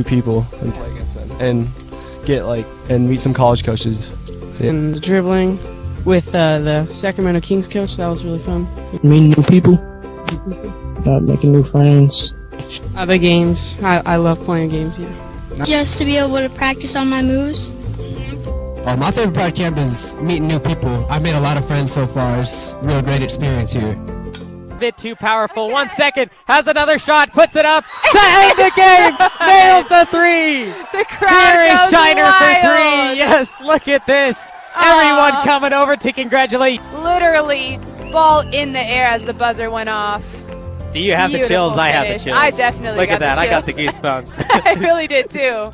people and play against them and meet some college coaches. And the dribbling with the Sacramento Kings coach, that was really fun. Meeting new people, making new friends. The games, I love playing games, yeah. Just to be able to practice on my moves. My favorite part of camp is meeting new people. I've made a lot of friends so far. It's a real great experience here. Bit too powerful. 1 second, has another shot, puts it up to end the game. Nails the three. The crowd Here is goes Shiner wild. for three. Yes, look at this. Everyone coming over to congratulate. Literally, ball in the air as the buzzer went off. Do you have the chills? Beautiful I have the finish. chills. I definitely look got at that. the I got the chills. goosebumps. I really did too.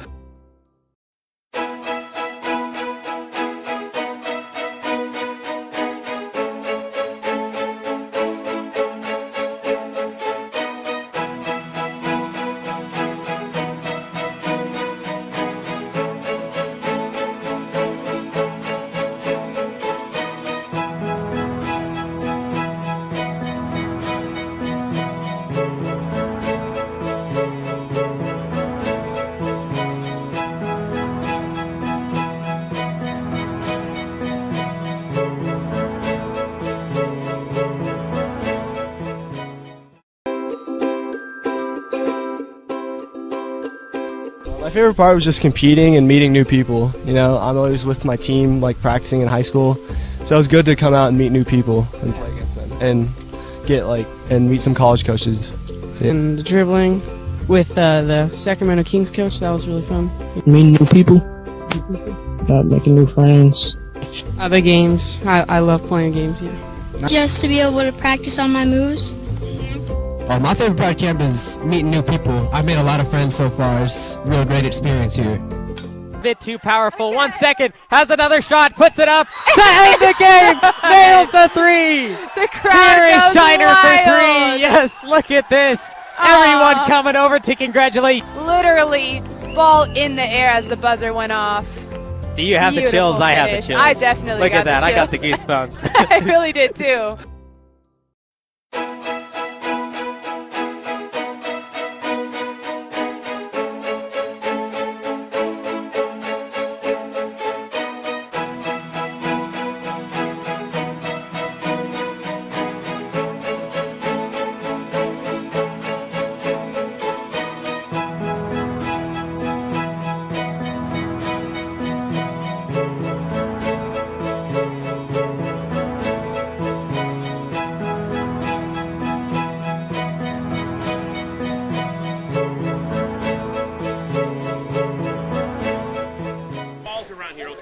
My favorite part was just competing and meeting new people. You know, I'm always with my team, like practicing in high school, so it was good to come out and meet new people and play against them and meet some college coaches. And the dribbling with the Sacramento Kings coach, that was really fun. Meeting new people, making new friends. The games, I love playing games, yeah. Just to be able to practice on my moves. My favorite part of camp is meeting new people. I've made a lot of friends so far. It's a real great experience here. Bit too powerful. 1 second, has another shot, puts it up to end the game. Nails the three. The crowd Here is goes Shiner wild. for three. Yes, look at this. Everyone coming over to congratulate. Literally, ball in the air as the buzzer went off. Do you have the Beautiful chills? I have the finish. chills. I definitely look got at that. the I got the chills. goosebumps. I really did too.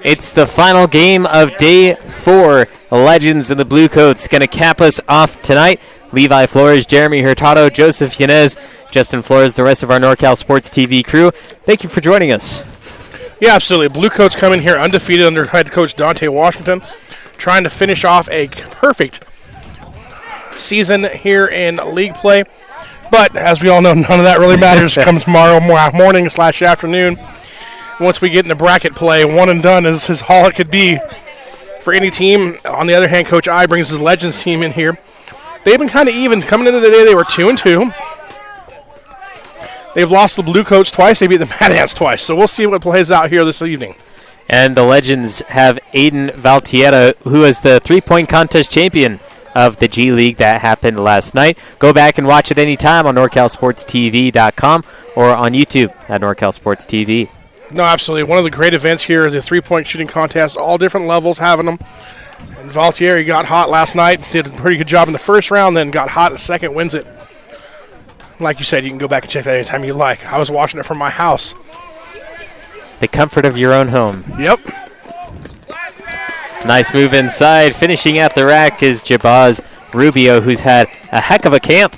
It's the final game of day 4. The Legends in the Blue Coats going to cap us off tonight. Levi Flores, Jeremy Hurtado, Joseph Yanez, Justin Flores, the rest of our NorCal Sports TV crew. Thank you for joining us. Yeah, absolutely. Blue Coats come in here undefeated under head coach Dante Washington, trying to finish off a perfect season here in league play. But as we all know, none of that really matters come tomorrow morning/afternoon. Once we get into bracket play, one and done is all it could be for any team. On the other hand, Coach I brings his Legends team in here. They've been kind of even. Coming into the day, they were 2-2. They've lost the Blue Coats twice. They beat the Mad Ants twice. So we'll see what plays out here this evening. And the Legends have Aiden Valtiera, who is the three-point contest champion of the G League that happened last night. Go back and watch it anytime on NorCalSportsTV.com or on YouTube at NorCal Sports TV. No, absolutely. One of the great events here, the three-point shooting contest, all different levels having them. And Valtieri got hot last night, did a pretty good job in the first round, then got hot in the second, wins it. Like you said, you can go back and check that anytime you like. I was watching it from my house. The comfort of your own home. Yep. Nice move inside. Finishing at the rack is Jabaz Rubio, who's had a heck of a camp.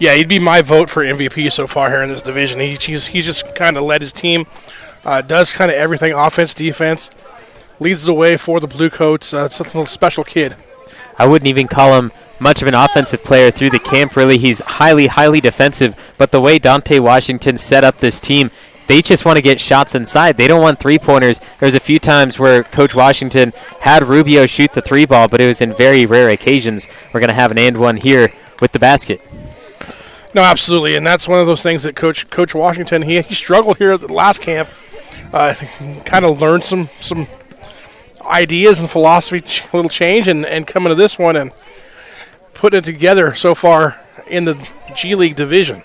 Yeah, he'd be my vote for MVP so far here in this division. He's just kind of led his team, does kind of everything, offense, defense, leads the way for the Blue Coats. It's a little special kid. I wouldn't even call him much of an offensive player through the camp, really. He's highly, highly defensive. But the way Dante Washington set up this team, they just want to get shots inside. They don't want three-pointers. There's a few times where Coach Washington had Rubio shoot the three ball, but it was in very rare occasions. We're going to have an and one here with the basket. No, absolutely, and that's one of those things that Coach Washington, he struggled here at the last camp. Kind of learned some ideas and philosophy, little change, and coming to this one and putting it together so far in the G League division.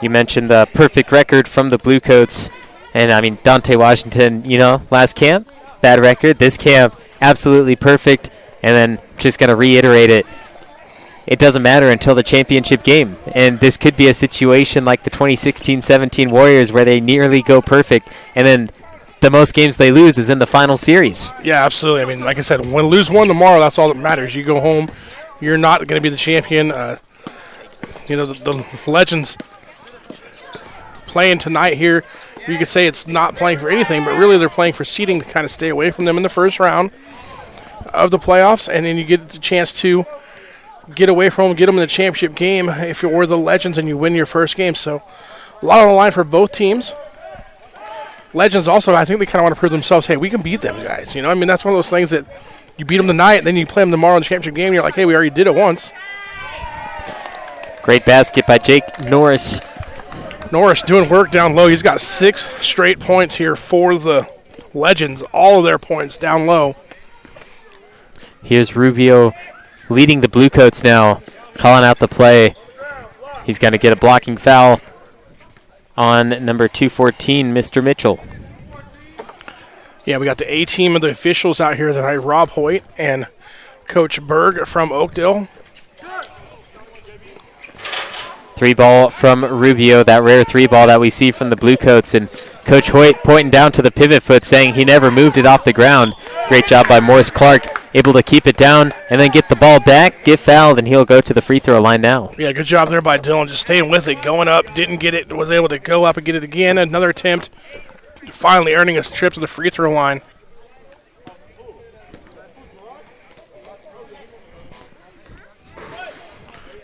You mentioned the perfect record from the Bluecoats, and I mean Dante Washington, last camp, bad record. This camp, absolutely perfect, and then just going to reiterate it. It doesn't matter until the championship game, and this could be a situation like the 2016-17 Warriors where they nearly go perfect, and then the most games they lose is in the final series. Yeah, absolutely. I mean, like I said, when lose one tomorrow, that's all that matters. You go home, you're not going to be the champion. The Legends playing tonight here, you could say it's not playing for anything, but really they're playing for seeding to kind of stay away from them in the first round of the playoffs, and then you get the chance to get away from them, get them in the championship game if you're the Legends and you win your first game. So a lot on the line for both teams. Legends also, I think they kind of want to prove themselves, hey, we can beat them guys. I mean, that's one of those things that you beat them tonight, then you play them tomorrow in the championship game, and you're like, hey, we already did it once. Great basket by Jake Norris. Norris doing work down low. He's got 6 straight points here for the Legends, all of their points down low. Here's Rubio leading the Bluecoats now, calling out the play. He's going to get a blocking foul on number 214, Mr. Mitchell. Yeah, we got the A team of the officials out here tonight, Rob Hoyt and Coach Berg from Oakdale. 3-ball from Rubio, that rare 3-ball that we see from the Bluecoats, and Coach Hoyt pointing down to the pivot foot saying he never moved it off the ground. Great job by Morris Clark, able to keep it down and then get the ball back, get fouled, and he'll go to the free throw line now. Yeah, good job there by Dylan, just staying with it, going up, didn't get it, was able to go up and get it again. Another attempt, finally earning a trip to the free throw line.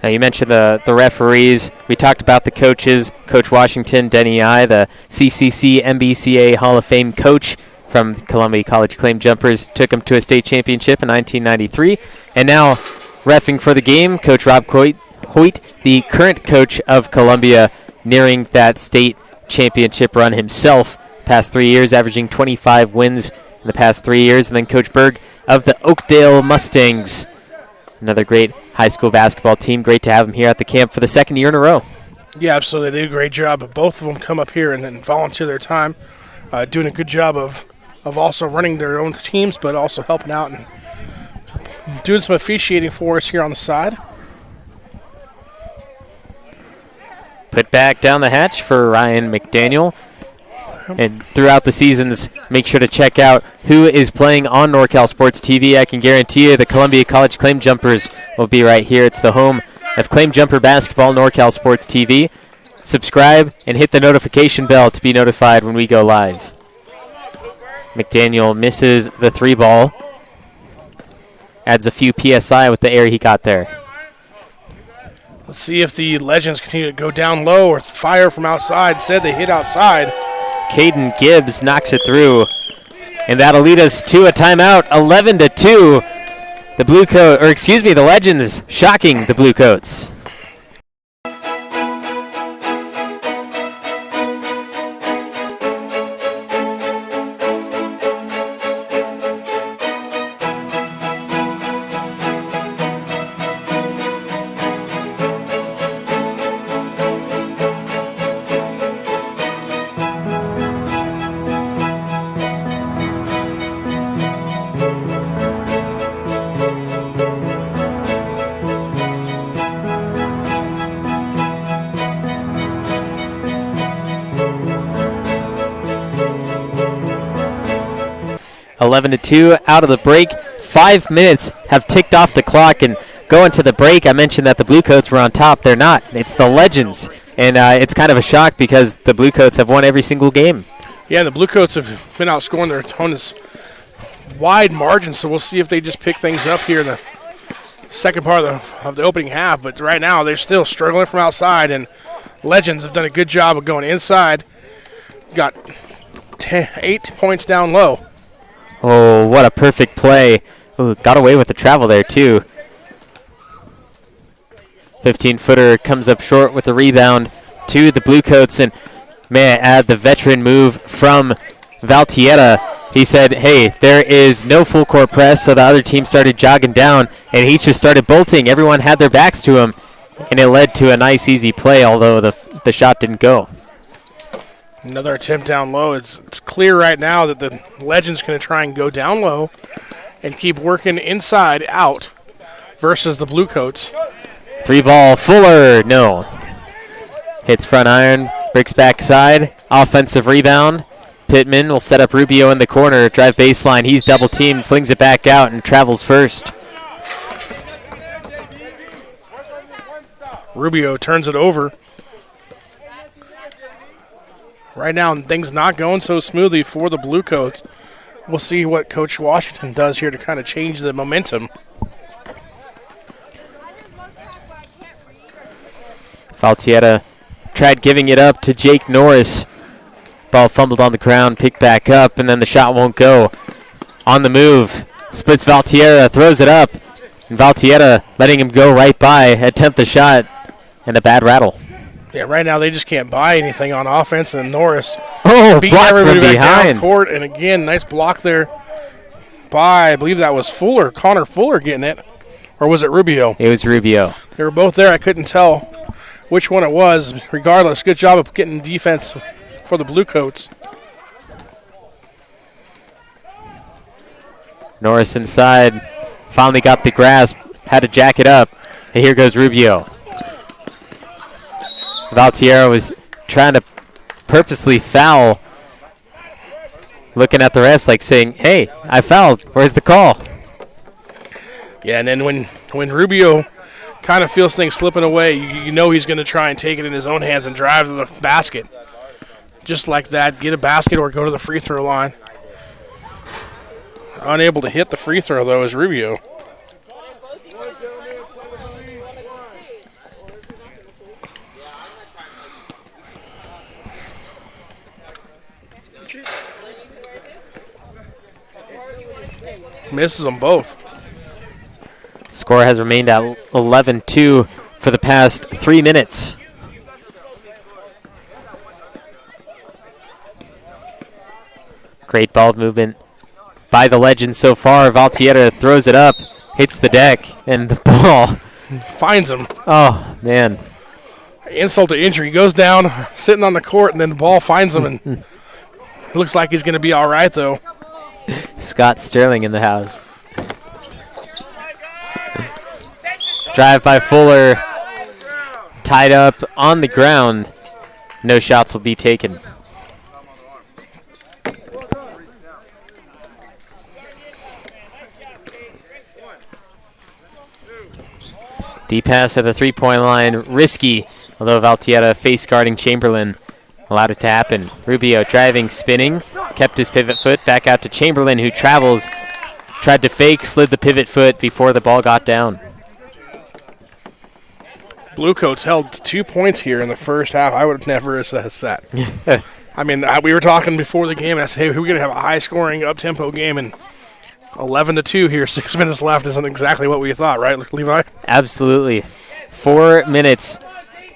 Now you mentioned the referees. We talked about the coaches. Coach Washington, Denny I, the CCC MBCA Hall of Fame coach from Columbia College Claim Jumpers, took him to a state championship in 1993. And now reffing for the game, Coach Rob Hoyt, the current coach of Columbia, nearing that state championship run himself. Past 3 years, averaging 25 wins in the past 3 years. And then Coach Berg of the Oakdale Mustangs. Another great high school basketball team. Great to have them here at the camp for the second year in a row. Yeah, absolutely. They do a great job. But both of them come up here and then volunteer their time, doing a good job of also running their own teams, but also helping out and doing some officiating for us here on the side. Put back down the hatch for Ryan McDaniel. And throughout the seasons, make sure to check out who is playing on NorCal Sports TV. I can guarantee you the Columbia College Claim Jumpers will be right here. It's the home of Claim Jumper Basketball, NorCal Sports TV. Subscribe and hit the notification bell to be notified when we go live. McDaniel misses the 3-ball. Adds a few PSI with the air he got there. Let's see if the Legends continue to go down low or fire from outside. Said they hit outside. Caden Gibbs knocks it through, and that'll lead us to a timeout. 11-2. The Legends shocking the Bluecoats. (11-2) out of the break. 5 minutes have ticked off the clock, and going to the break, I mentioned that the Bluecoats were on top. They're not. It's the Legends, and it's kind of a shock because the Bluecoats have won every single game. Yeah, the Bluecoats have been outscoring their opponents wide margins, so we'll see if they just pick things up here in the second part of the opening half. But right now, they're still struggling from outside, and Legends have done a good job of going inside. Got 8 points down low. Oh, what a perfect play Ooh, got away with the travel there, too. 15-footer comes up short with the rebound to the Bluecoats, and may I add the veteran move from Valtietta. He said, hey, there is no full court press, so the other team started jogging down, and he just started bolting. Everyone had their backs to him, and it led to a nice, easy play, although the shot didn't go. Another attempt down low. It's clear right now that the Legends going to try and go down low and keep working inside out versus the Bluecoats. 3-ball, Fuller, no. Hits front iron, breaks backside, offensive rebound. Pittman will set up Rubio in the corner, drive baseline. He's double teamed, flings it back out, and travels first. Rubio turns it over. Right now, things not going so smoothly for the Bluecoats. We'll see what Coach Washington does here to kind of change the momentum. Valtietta tried giving it up to Jake Norris. Ball fumbled on the ground, picked back up, and then the shot won't go. On the move, splits Valtietta, throws it up, and Valtietta letting him go right by, attempt the shot, and a bad rattle. Yeah, right now they just can't buy anything on offense, and Norris beat blocked everybody from back behind down court, and again, nice block there by, I believe that was Fuller, Connor Fuller getting it, or was it Rubio? It was Rubio. They were both there. I couldn't tell which one it was. Regardless, good job of getting defense for the Bluecoats. Norris inside, finally got the grasp, had to jack it up, and here goes Rubio. Valtiera was trying to purposely foul, looking at the refs like saying, hey, I fouled, where's the call? Yeah, and then when Rubio kind of feels things slipping away, you know he's going to try and take it in his own hands and drive to the basket. Just like that, get a basket or go to the free throw line. Unable to hit the free throw, though, is Rubio. Misses them both. Score has remained at 11-2 for the past 3 minutes. Great ball movement by the Legends so far. Valtietta throws it up, hits the deck, and the ball finds him. Oh, man. Insult to injury. He goes down, sitting on the court, and then the ball finds him, and it looks like he's going to be all right, though. Scott Sterling in the house. Drive by Fuller. Tied up on the ground. No shots will be taken. Deep pass at the three-point line. Risky, although Valtietta face guarding Chamberlain allowed it to happen. Rubio driving, spinning, kept his pivot foot. Back out to Chamberlain, who travels. Tried to fake, slid the pivot foot before the ball got down. Bluecoats held 2 points here in the first half. I would have never assessed that. I mean, we were talking before the game, and I said, hey, we're going to have a high-scoring, up-tempo game, and 11-2 here, 6 minutes left isn't exactly what we thought, right, Levi? Absolutely. 4 minutes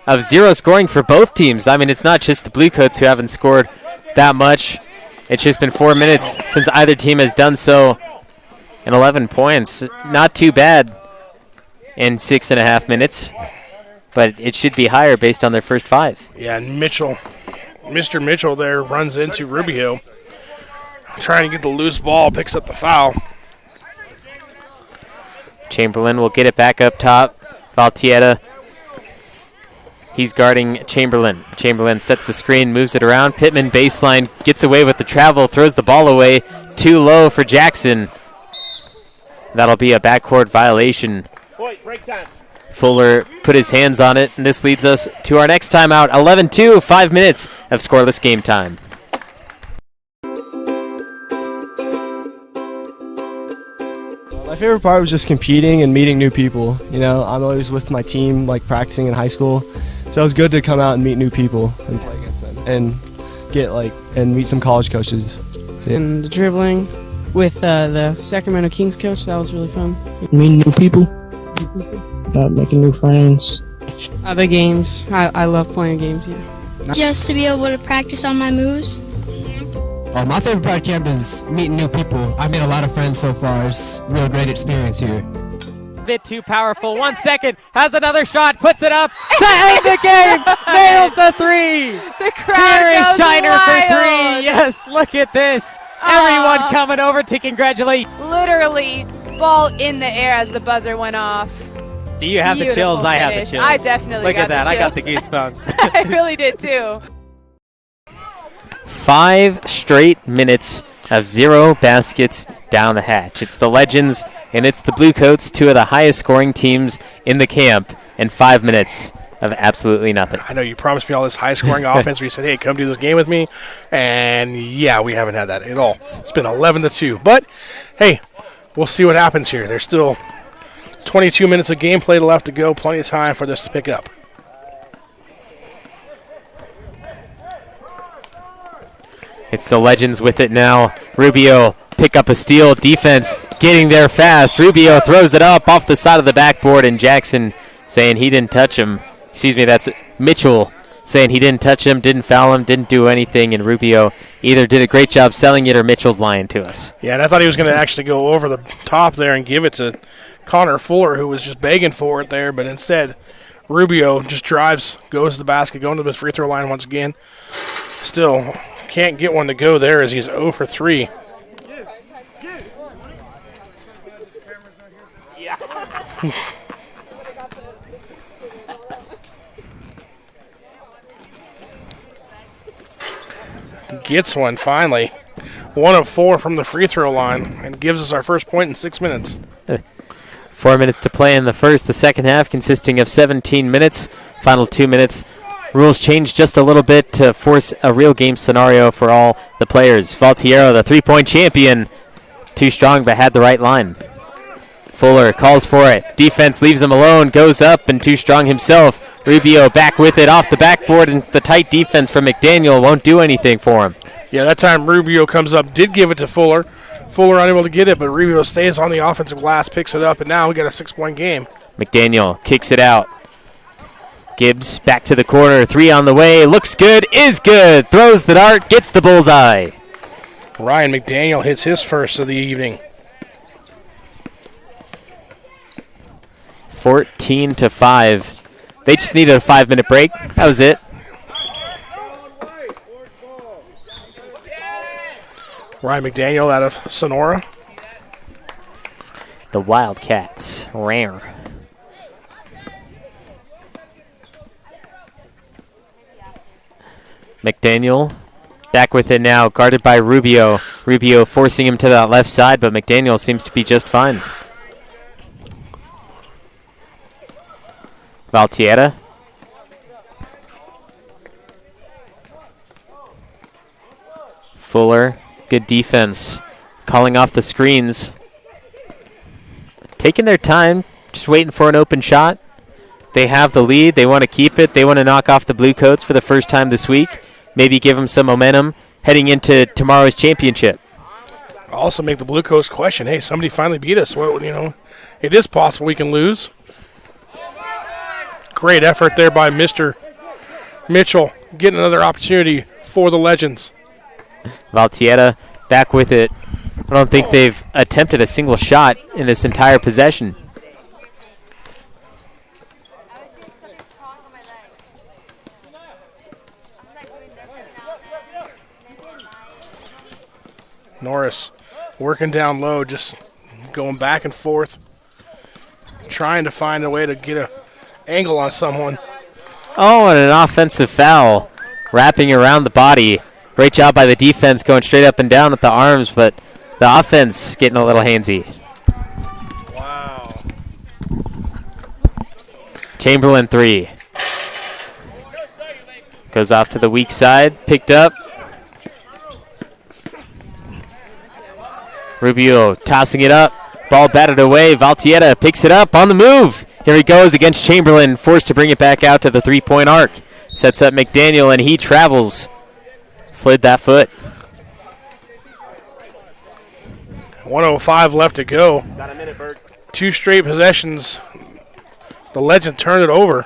of zero scoring for both teams. I mean, it's not just the Bluecoats who haven't scored that much. It's just been 4 minutes since either team has done so, and 11 points. Not too bad in 6.5 minutes, but it should be higher based on their first 5. Yeah, and Mr. Mitchell there runs into Rubio, trying to get the loose ball, picks up the foul. Chamberlain will get it back up top. Valtietta, he's guarding Chamberlain. Chamberlain sets the screen, moves it around. Pittman baseline, gets away with the travel, throws the ball away. Too low for Jackson. That'll be a backcourt violation. Break time. Fuller put his hands on it, and this leads us to our next timeout. 11-2, 5 minutes of scoreless game time. My favorite part was just competing and meeting new people. You know, I'm always with my team, like practicing in high school, so it was good to come out and meet new people and play against them and get and meet some college coaches. And the dribbling with the Sacramento Kings coach. That was really fun. Meeting new people. Making new friends. The games. I love playing games, yeah. Just to be able to practice all my moves. My favorite part of camp is meeting new people. I've made a lot of friends so far. It's a real great experience here. Bit too powerful. 1 second. Has another shot. Puts it up to end the game. Nails the three. The crowd Here is goes Shiner wild. for three. Yes, look at this. Everyone coming over to congratulate. Literally, ball in the air as the buzzer went off. Do you have the Beautiful chills? I have the finish. chills. I definitely Look got at that. the I got the chills. goosebumps. I really did too. 5 straight minutes of 0 baskets down the hatch. It's the Legends and it's the Bluecoats, two of the highest scoring teams in the camp, in 5 minutes of absolutely nothing. I know you promised me all this high-scoring offense where you said, hey, come do this game with me. And, yeah, we haven't had that at all. It's been 11-2. But, hey, we'll see what happens here. There's still 22 minutes of gameplay left to go. Plenty of time for this to pick up. It's the Legends with it now. Rubio pick up a steal. Defense getting there fast. Rubio throws it up off the side of the backboard, and Jackson saying he didn't touch him. Excuse me, that's Mitchell saying he didn't touch him, didn't foul him, didn't do anything, and Rubio either did a great job selling it or Mitchell's lying to us. Yeah, and I thought he was going to actually go over the top there and give it to Connor Fuller, who was just begging for it there, but instead Rubio just drives, goes to the basket, going to the free throw line once again. Still can't get one to go there as he's 0 for 3. Gets one finally. 1 of 4 from the free throw line and gives us our first point in 6 minutes. 4 minutes to play in the first. The second half consisting of 17 minutes. Final 2 minutes. Rules changed just a little bit to force a real game scenario for all the players. Valtiero, the three-point champion. Too strong, but had the right line. Fuller calls for it. Defense leaves him alone, goes up, and Too Strong himself. Rubio back with it off the backboard, and the tight defense from McDaniel won't do anything for him. Yeah, that time Rubio comes up, did give it to Fuller. Fuller unable to get it, but Rubio stays on the offensive glass, picks it up, and now we got a 6-point game. McDaniel kicks it out. Gibbs back to the corner, 3 on the way, looks good, is good, throws the dart, gets the bullseye. Ryan McDaniel hits his first of the evening. 14-5. They just needed a 5-minute break. That was it. Ryan McDaniel out of Sonora. The Wildcats. Rare. McDaniel back with it now, guarded by Rubio. Rubio forcing him to that left side, but McDaniel seems to be just fine. Valtiera. Fuller, good defense. Calling off the screens. Taking their time, just waiting for an open shot. They have the lead. They want to keep it. They want to knock off the Bluecoats for the first time this week. Maybe give them some momentum heading into tomorrow's championship. Also make the Bluecoats question, hey, somebody finally beat us. Well, you know, it is possible we can lose. Great effort there by Mr. Mitchell. Getting another opportunity for the Legends. Valtiera back with it. I don't think they've attempted a single shot in this entire possession. Norris working down low, just going back and forth, trying to find a way to get an angle on someone. Oh, and an offensive foul. Wrapping around the body. Great job by the defense going straight up and down with the arms, but the offense getting a little handsy. Wow. Chamberlain 3. Goes off to the weak side. Picked up. Rubio tossing it up. Ball batted away. Valtiera picks it up on the move. Here he goes against Chamberlain. Forced to bring it back out to the three-point arc. Sets up McDaniel, and he travels. Slid that foot. 1:05 left to go. Got a minute, Bert. 2 straight possessions. The Legend turned it over.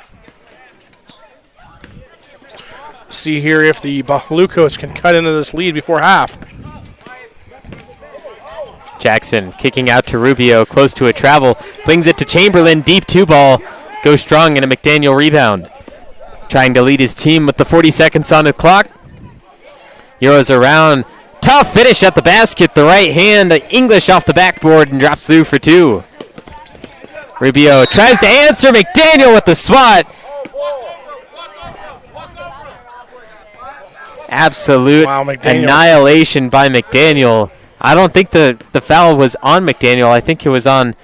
See here if the Blue Coats can cut into this lead before half. Jackson kicking out to Rubio, close to a travel. Flings it to Chamberlain, deep 2-ball. Goes strong and a McDaniel rebound. Trying to lead his team with the 40 seconds on the clock. Euros around. Tough finish at the basket. The right hand, English off the backboard and drops through for 2. Rubio tries to answer. McDaniel with the swat. Absolute annihilation by McDaniel. I don't think the foul was on McDaniel. I think it was on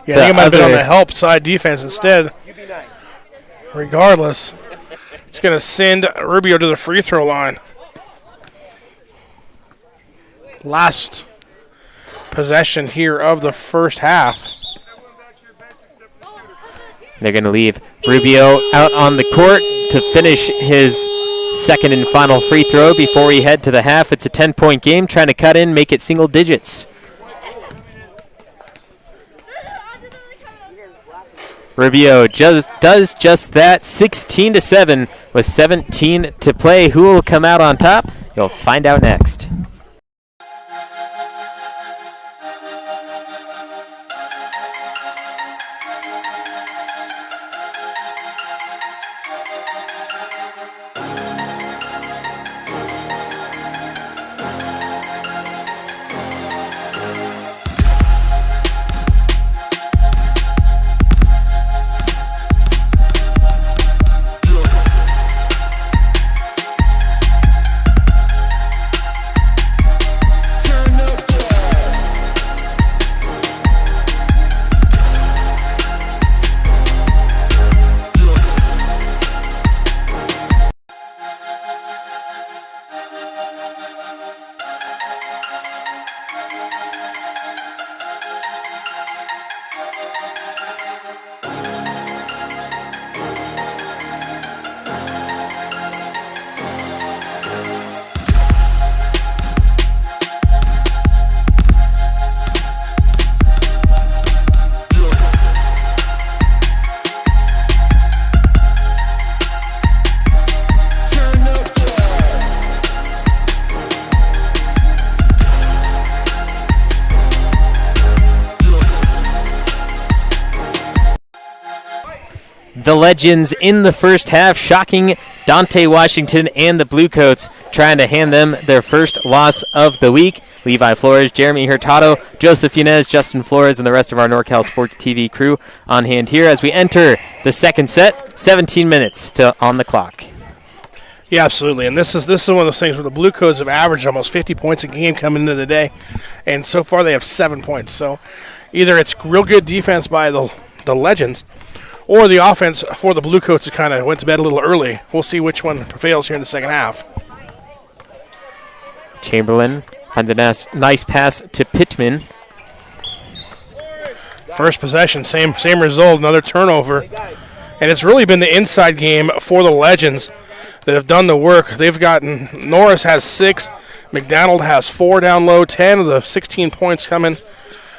I think it might have been on the help side defense instead. Regardless, it's going to send Rubio to the free throw line. Last possession here of the first half. They're going to leave Rubio out on the court to finish his second and final free throw before we head to the half. It's a 10-point game, trying to cut in, make it single digits. Rubio does just that, 16-7 with 17 to play. Who will come out on top? You'll find out next. The Legends in the first half, shocking Dante Washington and the Bluecoats, trying to hand them their first loss of the week. Levi Flores, Jeremy Hurtado, Joseph Yanez, Justin Flores, and the rest of our NorCal Sports TV crew on hand here as we enter the second set. 17 minutes on the clock. Yeah, absolutely. And this is one of those things where the Bluecoats have averaged almost 50 points a game coming into the day, and so far they have 7 points. So either it's real good defense by the Legends, or the offense for the Bluecoats kind of went to bed a little early. We'll see which one prevails here in the second half. Chamberlain finds a nice pass to Pittman. First possession, same result, another turnover. And it's really been the inside game for the Legends that have done the work. They've gotten, Norris has 6, McDonald has 4 down low, 10 of the 16 points coming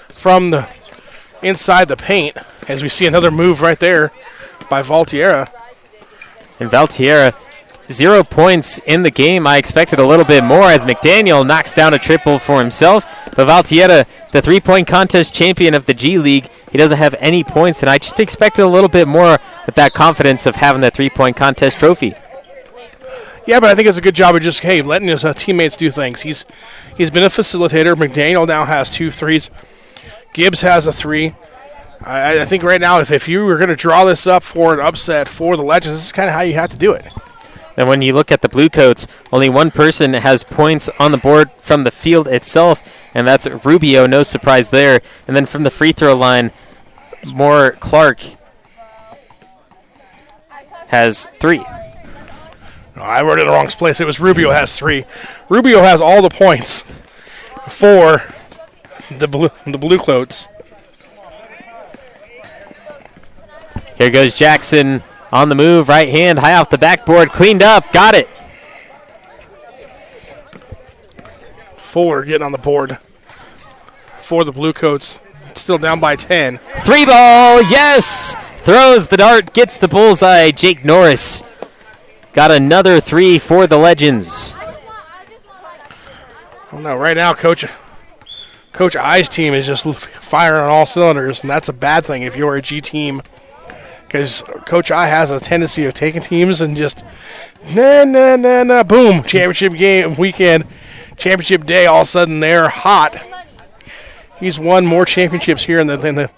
from the inside the paint, as we see another move right there by Valtierra. And Valtierra, 0 points in the game. I expected a little bit more as McDaniel knocks down a triple for himself. But Valtierra, the three-point contest champion of the G League, he doesn't have any points, and I just expected a little bit more with that confidence of having the three-point contest trophy. Yeah, but I think it's a good job of just, letting his teammates do things. He's been a facilitator. McDaniel now has 2 threes. Gibbs has a 3. I think right now, if you were going to draw this up for an upset for the Legends, this is kind of how you have to do it. And when you look at the Bluecoats, only one person has points on the board from the field itself, and that's Rubio. No surprise there. And then from the free throw line, Moore Clark has 3. No, I wrote it in the wrong place. It was Rubio has 3. Rubio has all the points for the Bluecoats. Here goes Jackson on the move, right hand, high off the backboard, cleaned up, got it. Fuller getting on the board for the Blue Coats. Still down by 10. 3 ball, yes! Throws the dart, gets the bullseye. Jake Norris got another 3 for the Legends. Oh, no, right now, Coach I's team is just firing on all cylinders, and that's a bad thing if you're a G team, because Coach I has a tendency of taking teams and just boom, championship game weekend, championship day, all of a sudden they're hot. He's won more championships here in the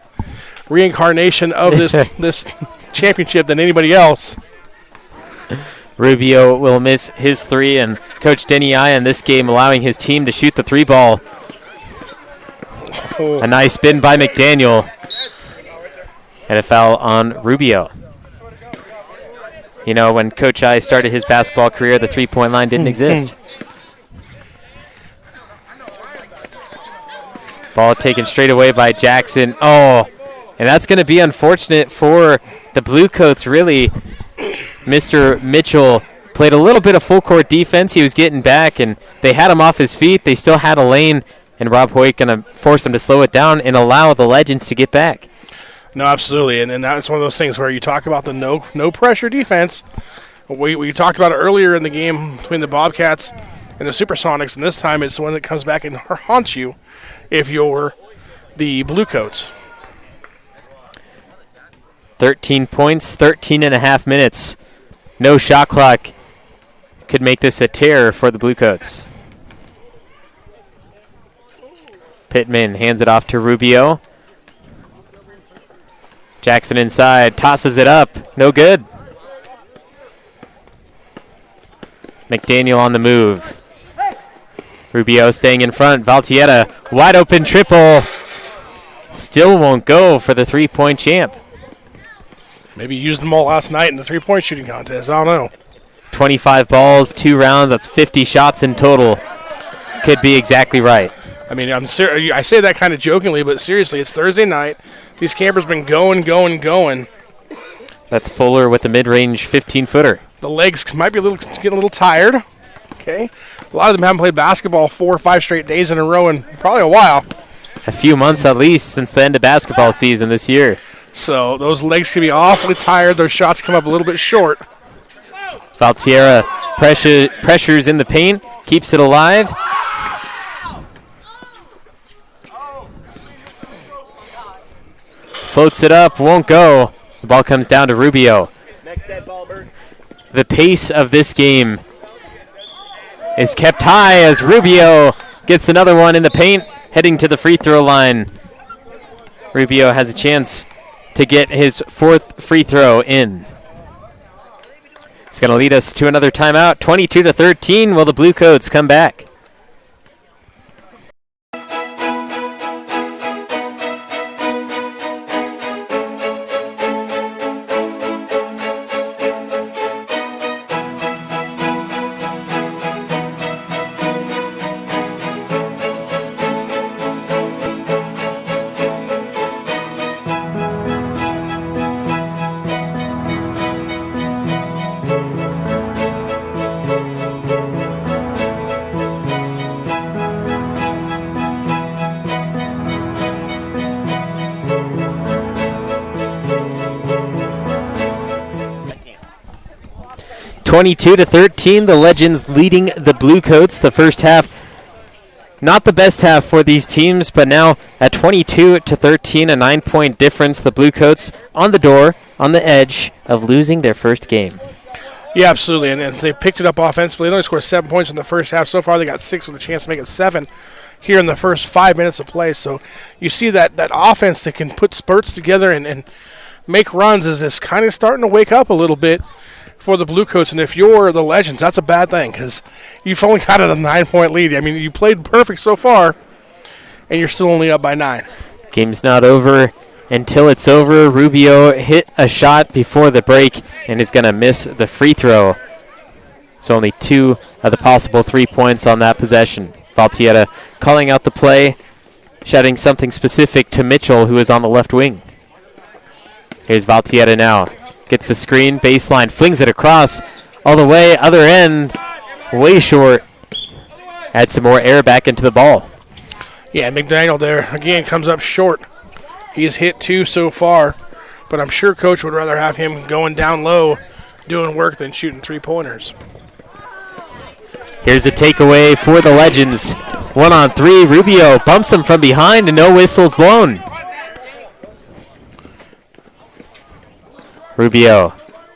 reincarnation of this championship than anybody else. Rubio will miss his 3, and Coach Denny I in this game allowing his team to shoot the 3 ball. A nice spin by McDaniel. And a foul on Rubio. You know, when Coach I started his basketball career, the three-point line didn't exist. Ball taken straight away by Jackson. Oh, and that's going to be unfortunate for the Blue Coats, really. Mr. Mitchell played a little bit of full-court defense. He was getting back, and they had him off his feet. They still had a lane, and Rob Hoyt going to force them to slow it down and allow the Legends to get back. No, absolutely, and that's one of those things where you talk about the no pressure defense. We talked about it earlier in the game between the Bobcats and the Supersonics, and this time it's one that comes back and haunts you if you're the Blue Coats. 13 points, 13 and a half minutes. No shot clock could make this a tear for the Blue Coats. Pittman hands it off to Rubio. Jackson inside, tosses it up. No good. McDaniel on the move. Rubio staying in front. Valtietta, wide open triple. Still won't go for the three-point champ. Maybe used them all last night in the three-point shooting contest. I don't know. 25 balls, 2 rounds. That's 50 shots in total. Could be exactly right. I mean, I say that kind of jokingly, but seriously, it's Thursday night. These campers been going. That's Fuller with the mid-range 15-footer. The legs might be getting a little tired. Okay, a lot of them haven't played basketball 4 or 5 straight days in a row in probably a while. A few months at least since the end of basketball season this year. So those legs can be awfully tired. Those shots come up a little bit short. Valtiera pressures in the paint, keeps it alive. Floats it up, won't go. The ball comes down to Rubio. The pace of this game is kept high as Rubio gets another one in the paint, heading to the free throw line. Rubio has a chance to get his 4th free throw in. It's going to lead us to another timeout. 22-13. Will the Blue Coats come back? 22-13, the Legends leading the Blue Coats. The first half, not the best half for these teams, but now at 22-13, a 9-point difference. The Blue Coats on the door, on the edge of losing their first game. Yeah, absolutely, and they picked it up offensively. They only scored 7 points in the first half. So far, they got 6 with a chance to make it 7 here in the first 5 minutes of play. So you see that offense that can put spurts together and make runs is kind of starting to wake up a little bit for the Blue Coats. And if you're the Legends, that's a bad thing because you've only got a 9-point lead. I mean, you played perfect so far, and you're still only up by 9. Game's not over until it's over. Rubio hit a shot before the break and is going to miss the free throw. So only 2 of the possible 3 points on that possession. Valtietta calling out the play, shouting something specific to Mitchell, who is on the left wing. Here's Valtietta now. Gets the screen, baseline, flings it across all the way, other end, way short. Add some more air back into the ball. Yeah, McDaniel there again comes up short. He's hit 2 so far, but I'm sure Coach would rather have him going down low doing work than shooting 3-pointers. Here's a takeaway for the Legends. 1-on-3, Rubio bumps him from behind and no whistles blown. Rubio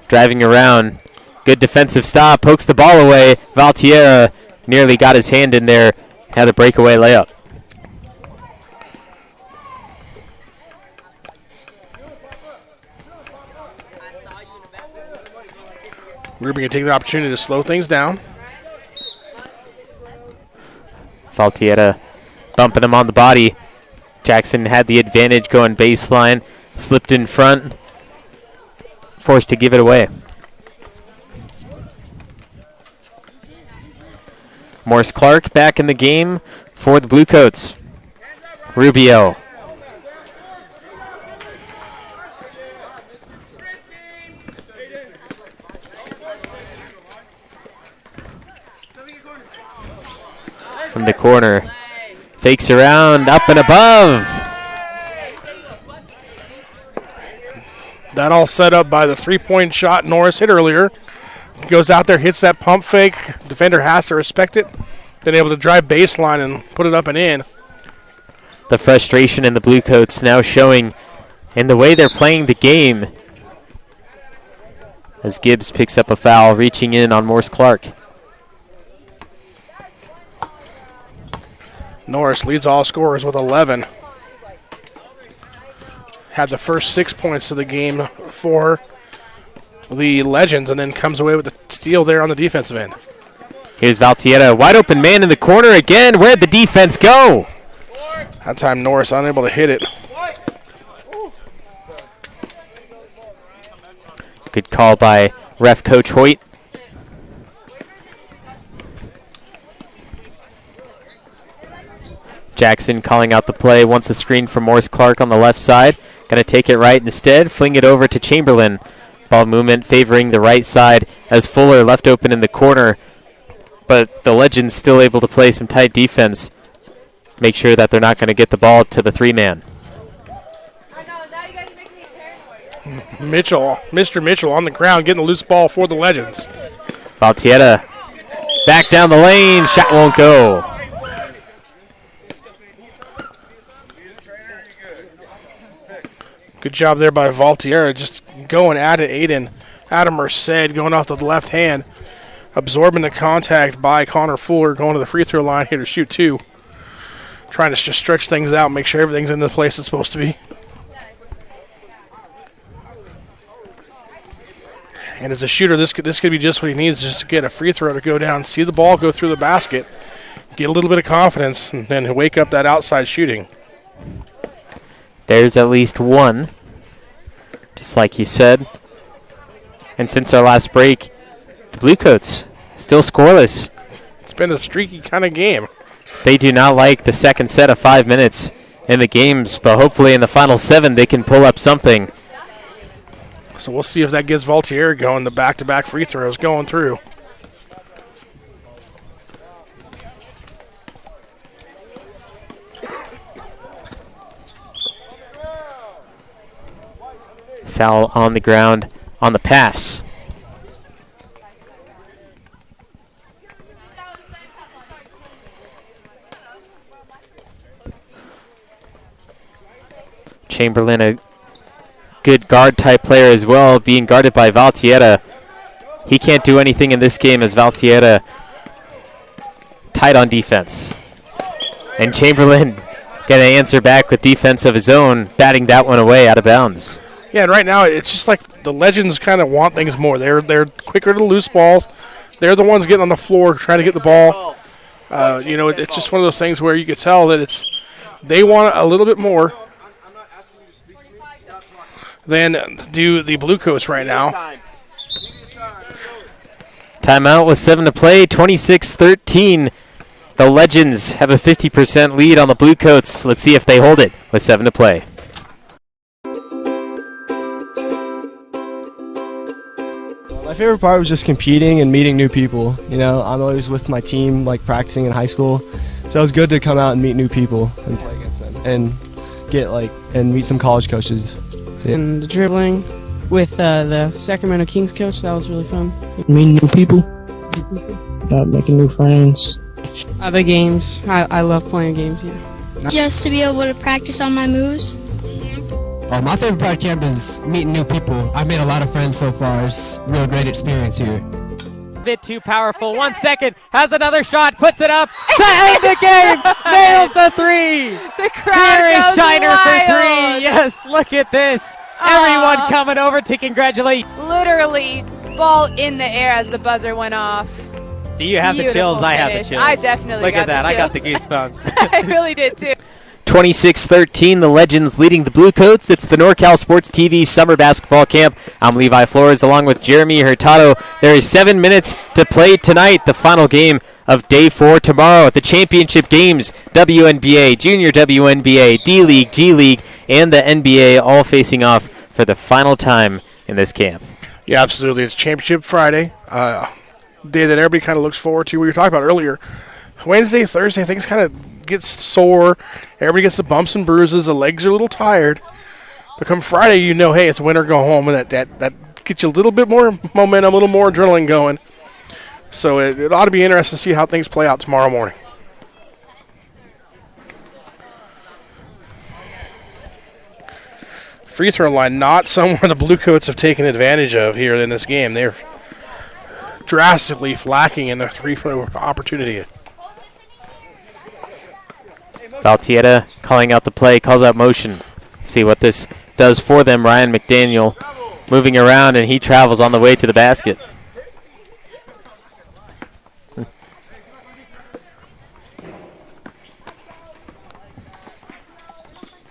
driving around. Good defensive stop, pokes the ball away. Valtierra nearly got his hand in there, had a breakaway layup. Rubio can take the opportunity to slow things down. Valtierra bumping him on the body. Jackson had the advantage going baseline, slipped in front, forced to give it away. Morris Clark back in the game for the Bluecoats. Rubio. From the corner. Fakes around, up and above. That all set up by the 3-point shot Norris hit earlier. Goes out there, hits that pump fake. Defender has to respect it. Then able to drive baseline and put it up and in. The frustration in the Bluecoats now showing in the way they're playing the game. As Gibbs picks up a foul, reaching in on Morris Clark. Norris leads all scorers with 11. Had the first 6 points of the game for the Legends and then comes away with the steal there on the defensive end. Here's Valtierra, wide open man in the corner again. Where'd the defense go? That time Norris unable to hit it. Good call by ref Coach Hoyt. Jackson calling out the play, wants a screen from Morris Clark on the left side. Going to take it right instead, fling it over to Chamberlain. Ball movement favoring the right side as Fuller left open in the corner. But the Legends still able to play some tight defense. Make sure that they're not going to get the ball to the 3-man. Mr. Mitchell on the ground getting the loose ball for the Legends. Valtierra back down the lane, shot won't go. Good job there by Valtierra, just going at it. Adam Merced going off the left hand, absorbing the contact by Connor Fuller, going to the free throw line here to shoot 2. Trying to just stretch things out, make sure everything's in the place it's supposed to be. And as a shooter, this could be just what he needs, just to get a free throw to go down, see the ball go through the basket, get a little bit of confidence, and then wake up that outside shooting. There's at least one, just like you said. And since our last break, the Bluecoats still scoreless. It's been a streaky kind of game. They do not like the second set of 5 minutes in the games, but hopefully in the final 7 they can pull up something. So we'll see if that gets Valtierra going, the back-to-back free throws going through. Foul on the ground on the pass. Chamberlain, a good guard type player as well, being guarded by Valtierra. He can't do anything in this game as Valtierra tight on defense. And Chamberlain going to answer back with defense of his own, batting that one away out of bounds. Yeah, and right now it's just like the Legends kind of want things more. They're quicker to loose balls. They're the ones getting on the floor trying to get the ball. It's just one of those things where you could tell that they want a little bit more than do the Bluecoats right now. Timeout with 7 to play, 26-13. The Legends have a 50% lead on the Bluecoats. Let's see if they hold it with 7 to play. My favorite part was just competing and meeting new people. I'm always with my team, like practicing in high school. So it was good to come out and meet new people and play against them and and meet some college coaches. So, yeah. And the dribbling with the Sacramento Kings coach, that was really fun. Meeting new people. Making new friends. The games, I love playing games, yeah. Just to be able to practice on my moves. My favorite part of camp is meeting new people. I've made a lot of friends so far. It's a real great experience here. Bit too powerful. 1 second, has another shot, puts it up to end the game. Nails the three. The crowd Here is goes Shiner wild. for three. Yes, look at this. Everyone coming over to congratulate. Literally, ball in the air as the buzzer went off. Do you have the Beautiful chills? I have the finish. chills. I definitely look got at that. the I got the chills. goosebumps. I really did too. 26-13, the Legends leading the Bluecoats. It's the NorCal Sports TV Summer Basketball Camp. I'm Levi Flores along with Jeremy Hurtado. There is 7 minutes to play tonight, the final game of Day 4 tomorrow. The championship games, WNBA, Junior WNBA, D-League, G-League, and the NBA all facing off for the final time in this camp. Yeah, absolutely. It's Championship Friday, day that everybody kind of looks forward to. We were talking about earlier. Wednesday, Thursday, things kind of get sore. Everybody gets the bumps and bruises. The legs are a little tired. But come Friday, you know, hey, it's win or go home, and that gets you a little bit more momentum, a little more adrenaline going. So it ought to be interesting to see how things play out tomorrow morning. Free throw line, not somewhere the Bluecoats have taken advantage of here in this game. They're drastically lacking in their three-throw opportunity. Valtieta calling out the play, calls out motion. Let's see what this does for them. Ryan McDaniel moving around, and he travels on the way to the basket.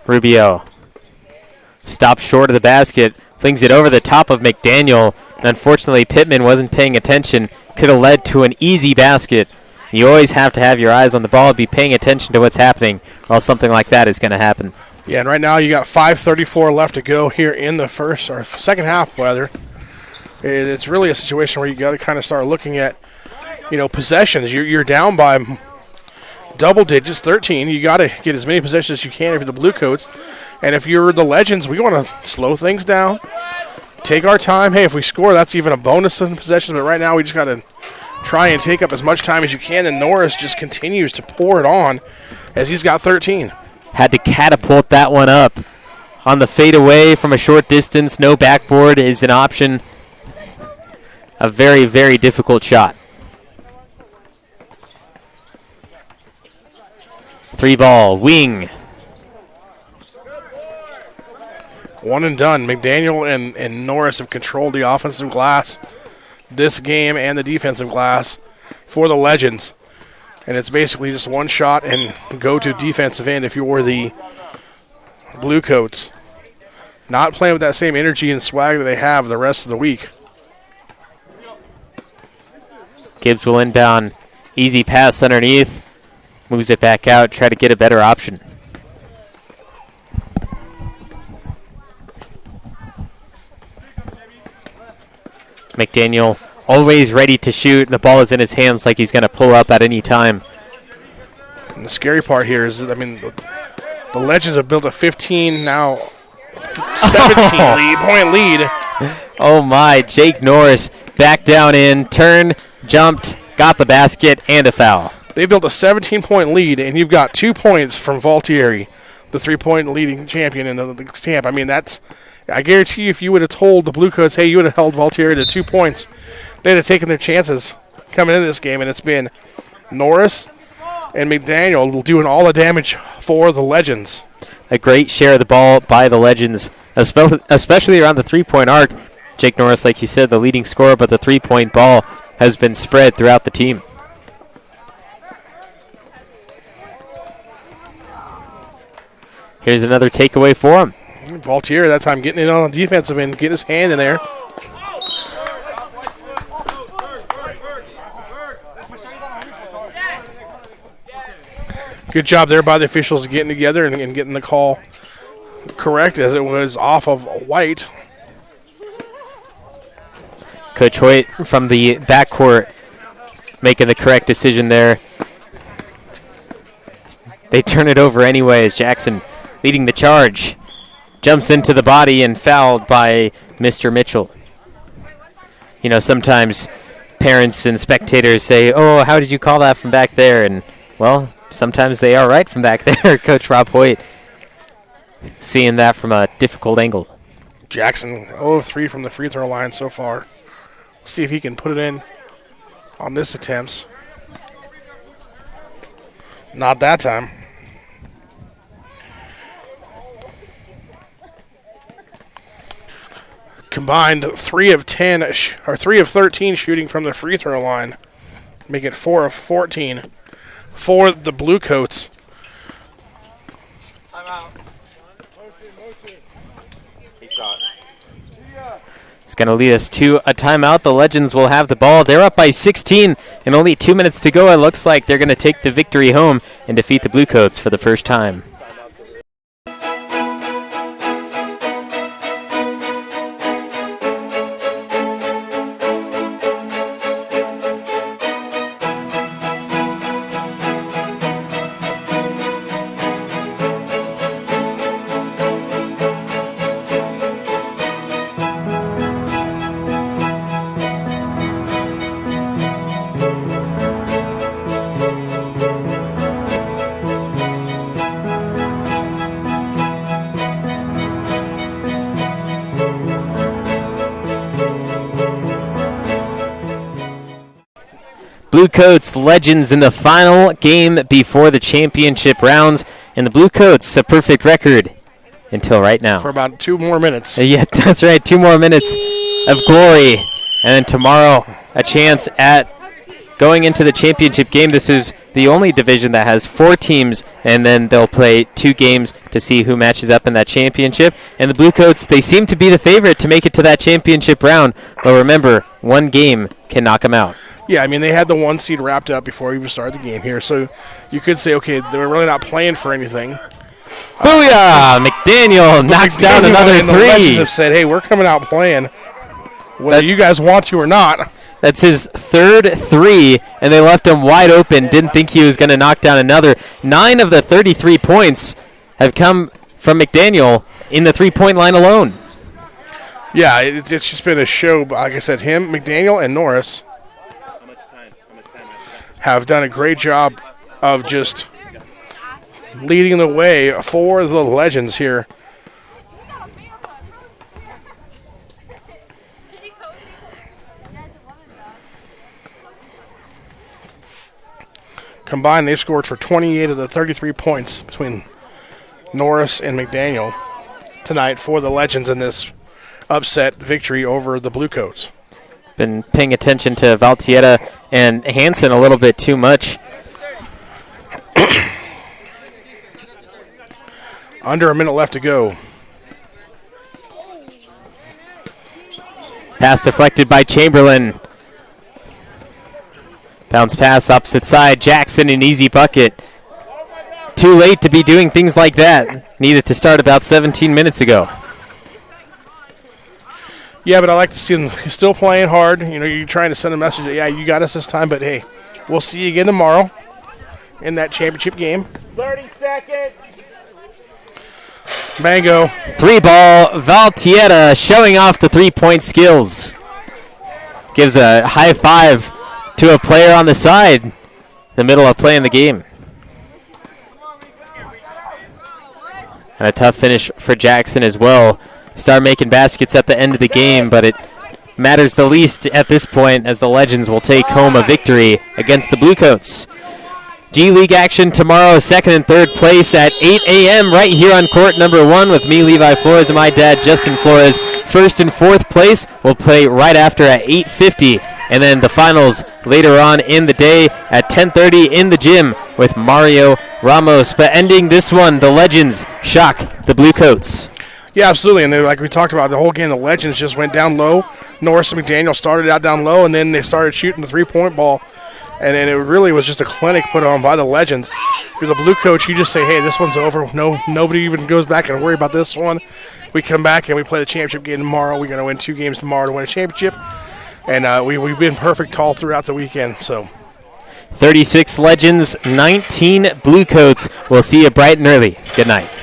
Rubio stops short of the basket, flings it over the top of McDaniel, and unfortunately Pittman wasn't paying attention. Could have led to an easy basket. You always have to have your eyes on the ball and be paying attention to what's happening, or else something like that is going to happen. Yeah, and right now you got 5:34 left to go here in the second half, rather. It's really a situation where you got to kind of start looking at, possessions. You're down by double digits, 13. You got to get as many possessions as you can if you're the Bluecoats. And if you're the Legends, we want to slow things down, take our time. Hey, if we score, that's even a bonus in possessions. But right now we just got to try and take up as much time as you can. And Norris just continues to pour it on as he's got 13. Had to catapult that one up. On the fadeaway from a short distance, no backboard is an option. A very, very difficult shot. 3-ball, wing. One and done. McDaniel and Norris have controlled the offensive glass this game and the defensive glass for the Legends. And it's basically just one shot and go to defensive end if you're the Bluecoats. Not playing with that same energy and swag that they have the rest of the week. Gibbs will inbound. Easy pass underneath. Moves it back out. Try to get a better option. McDaniel always ready to shoot. The ball is in his hands like he's going to pull up at any time. And the scary part here is, the Legends have built a 15, now 17 point lead. Oh my, Jake Norris back down in, turned, jumped, got the basket, and a foul. They built a 17-point lead, and you've got 2 points from Valtieri, the 3-point leading champion in the camp. I mean, I guarantee you if you would have told the Bluecoats, hey, you would have held Valtieri to 2 points, they'd have taken their chances coming into this game, and it's been Norris and McDaniel doing all the damage for the Legends. A great share of the ball by the Legends, especially around the three-point arc. Jake Norris, like you said, the leading scorer, but the three-point ball has been spread throughout the team. Here's another takeaway for him. Valtieri that time getting it on the defensive end, getting his hand in there. Good job there by the officials getting together and getting the call correct as it was off of White. Coach Hoyt from the backcourt making the correct decision there. they turn it over anyway as Jackson leading the charge. Jumps into the body and fouled by Mr. Mitchell. You know, sometimes parents and spectators say, oh, how did you call that from back there? And, well, sometimes they are right from back there. Coach Rob Hoyt seeing that from a difficult angle. Jackson 0 of 3 from the free throw line so far. See if he can put it in on this attempt. Not that time. Combined 3 of 10 or 3 of 13 shooting from the free throw line, make it 4 of 14 for the Blue Coats. It's going to lead us to a timeout. The Legends will have the ball. They're up by 16 and only 2 minutes to go. It looks like they're going to take the victory home and defeat the Blue Coats for the first time. Blue Coats Legends in the final game before the championship rounds, and the Blue Coats a perfect record until right now. For about 2 more minutes. Yeah, that's right. 2 more minutes of glory, and then tomorrow a chance at going into the championship game. This is the only division that has 4 teams, and then they'll play 2 games to see who matches up in that championship. And the Blue Coats, they seem to be the favorite to make it to that championship round, but remember, 1 game can knock them out. Yeah, I mean, they had the 1 seed wrapped up before we even started the game here, so you could say, okay, they're really not playing for anything. Booyah! McDaniel knocks down another and the Legends 3. have said, hey, we're coming out playing, whether you guys want to or not. That's his 3rd 3, and they left him wide open. Didn't think he was going to knock down another. 9 of the 33 points have come from McDaniel in the 3-point line alone. Yeah, it's just been a show. Like I said, him, McDaniel, and Norris have done a great job of just leading the way for the Legends here. Combined, they've scored for 28 of the 33 points between Norris and McDaniel tonight for the Legends in this upset victory over the Blue Coats. Been paying attention to Valtietta and Hansen a little bit too much. Under a minute left to go. Pass deflected by Chamberlain. Bounce pass opposite side. Jackson, an easy bucket. Too late to be doing things like that. Needed to start about 17 minutes ago. Yeah, but I like to see them still playing hard. You know, you're trying to send a message that, yeah, you got us this time, but hey, we'll see you again tomorrow in that championship game. 30 seconds. Mango. 3-ball, Valtietta showing off the 3-point skills. Gives a high five to a player on the side in the middle of playing the game. And a tough finish for Jackson as well. Start making baskets at the end of the game, but it matters the least at this point as the Legends will take home a victory against the Blue Coats. G League action tomorrow, 2nd and 3rd place at 8 a.m. right here on court number 1 with me, Levi Flores, and my dad, Justin Flores. 1st and 4th place will play right after at 8:50, and then the finals later on in the day at 10:30 in the gym with Mario Ramos. But ending this one, the Legends shock the Blue Coats. Yeah, absolutely. And like we talked about, the whole game, the Legends just went down low. Norris and McDaniel started out down low, and then they started shooting the 3-point ball. And then it really was just a clinic put on by the Legends. If you're the Blue Coach, you just say, hey, this one's over. No, nobody even goes back and worry about this one. We come back and we play the championship game tomorrow. We're going to win 2 games tomorrow to win a championship. And we've been perfect all throughout the weekend. So, 36 Legends, 19 Bluecoats. We'll see you bright and early. Good night.